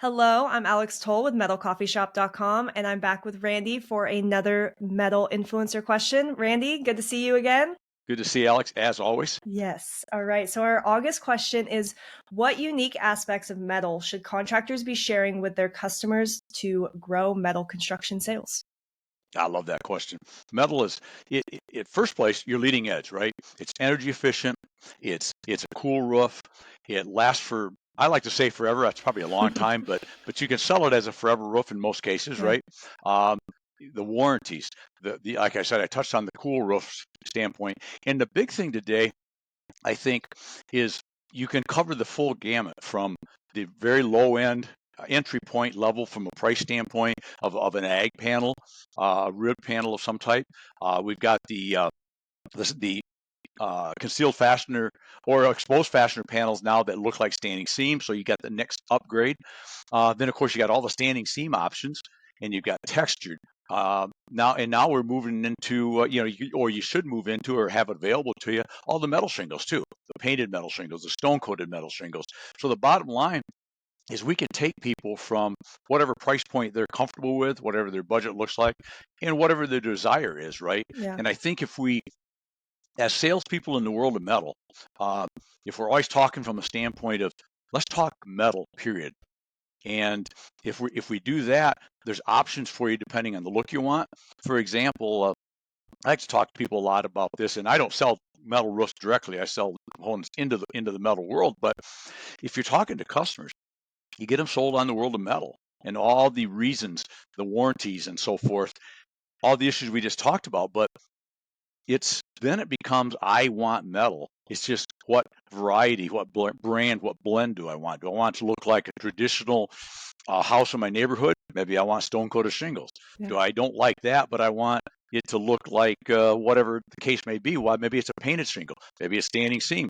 Hello, I'm Alex Toll with MetalCoffeeShop.com, and I'm back with Randy for another metal influencer question. Randy, good to see you again. Good to see you, Alex, as always. Yes. All right. So, our August question is: what unique aspects of metal should contractors be sharing with their customers to grow metal construction sales? I love that question. Metal is, at first place, you're leading edge, right? It's energy efficient. It's a cool roof. It lasts for, I like to say forever. That's probably a long time, but you can sell it as a forever roof in most cases, Yeah. right? Um, the warranties, the like I said, I touched on the cool roof standpoint, and the big thing today, I think, is you can cover the full gamut from the very low end entry point level from a price standpoint of an ag panel, a rib panel of some type. We've got the concealed fastener or exposed fastener panels now that look like standing seam. So you got the next upgrade. Then of course you got all the standing seam options, and you've got textured. Now we're moving into or you should move into or have available to you all the metal shingles too, the painted metal shingles, the stone coated metal shingles. So the bottom line is we can take people from whatever price point they're comfortable with, whatever their budget looks like, and whatever their desire is, right? Yeah. And I think if we, as salespeople in the world of metal, uh, if we're always talking from a standpoint of let's talk metal, period. And if we do that, there's options for you depending on the look you want. For example, I like to talk to people a lot about this, and I don't sell metal roofs directly. I sell components into the metal world. But if you're talking to customers, you get them sold on the world of metal and all the reasons, the warranties, and so forth, all the issues we just talked about. But it becomes I want metal. It's just what variety, what brand, what blend do I want? Do I want it to look like a traditional house in my neighborhood? Maybe I want stone coated shingles. Yeah. Do I don't like that, but I want it to look like whatever the case may be? Well, maybe it's a painted shingle. Maybe it's standing seam.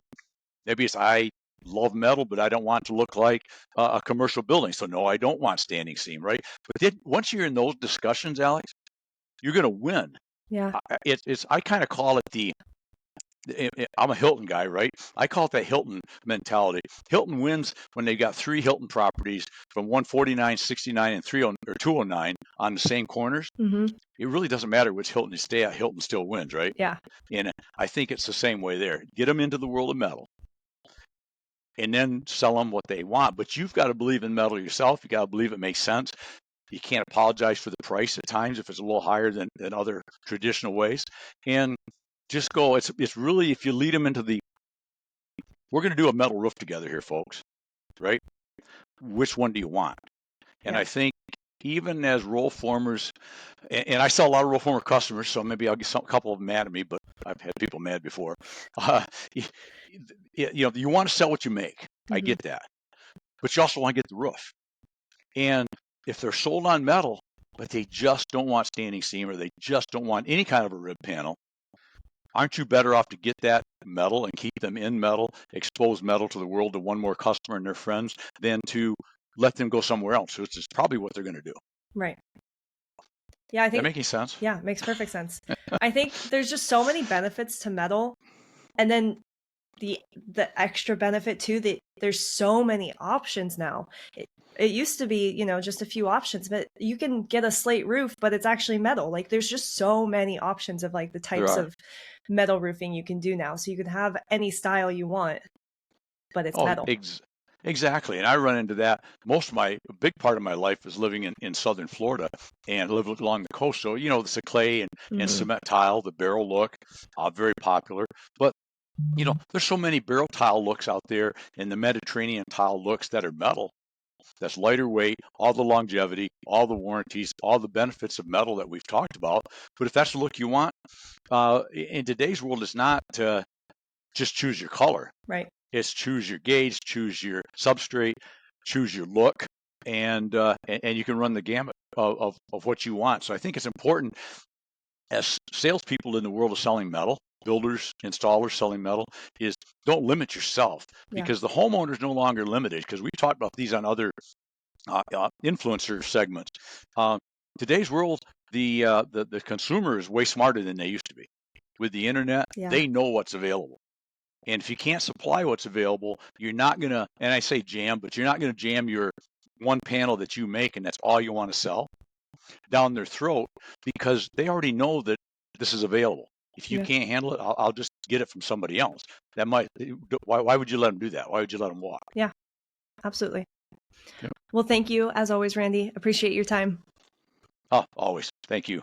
Maybe it's I love metal, but I don't want it to look like a commercial building. So no, I don't want standing seam, right? But then once you're in those discussions, Alex, you're going to win. Yeah. I kind of call it I'm a Hilton guy, right? I call it that Hilton mentality. Hilton wins when they got three Hilton properties from 149, 69, and 30 or 209 on the same corners. Hmm. It really doesn't matter which Hilton you stay at. Hilton still wins, right? Yeah. And I think it's the same way there. Get them into the world of metal and then sell them what they want. But you've got to believe in metal yourself. You got to believe it makes sense. You can't apologize for the price at times if it's a little higher than other traditional ways. And just go. It's really, if you lead them into we're going to do a metal roof together here, folks, right? Which one do you want? And Yeah. I think even as roll formers, and I sell a lot of roll former customers, so maybe I'll get a couple of them mad at me, but I've had people mad before. Uh, you, you want to sell what you make. I Hmm. get that, but you also want to get the roof. And if they're sold on metal, but they just don't want standing seam or they just don't want any kind of a rib panel, aren't you better off to get that metal and keep them in metal, expose metal to the world to one more customer and their friends, than to let them go somewhere else, which is probably what they're going to do. Right. Yeah. I That think, making sense? yeah, it makes perfect sense. I think there's just so many benefits to metal. And then the extra benefit too that there's so many options now. It used to be, just a few options, but you can get a slate roof, but it's actually metal. Like there's just so many options of like the There types are. of metal roofing you can do now. So you can have any style you want, but it's Oh, metal. exactly. And I run into that. A big part of my life is living in southern Florida and live along the coast. So, it's a clay and Hmm. cement tile, the barrel look, very popular. But there's so many barrel tile looks out there in the Mediterranean tile looks that are metal. That's lighter weight, all the longevity, all the warranties, all the benefits of metal that we've talked about. But if that's the look you want, in today's world, it's not just choose your color. Right. It's choose your gauge, choose your substrate, choose your look, and you can run the gamut of what you want. So I think it's important as salespeople in the world of selling metal, builders, installers selling metal, is don't limit yourself Yeah. because the homeowner is no longer limited. Because we've talked about these on other influencer segments. Uh, Today's world, the consumer is way smarter than they used to be. With the internet, Yeah. they know what's available. And if you can't supply what's available, you're not going to, and I say jam, but you're not going to jam one panel that you make and that's all you want to sell down their throat, because they already know that this is available. If you Yeah. can't handle it, I'll just get it from somebody else. That might, why would you let them do that? Why would you let them walk? Yeah, absolutely. Yep. Well, thank you as always, Randy. Appreciate your time. Oh, always. Thank you.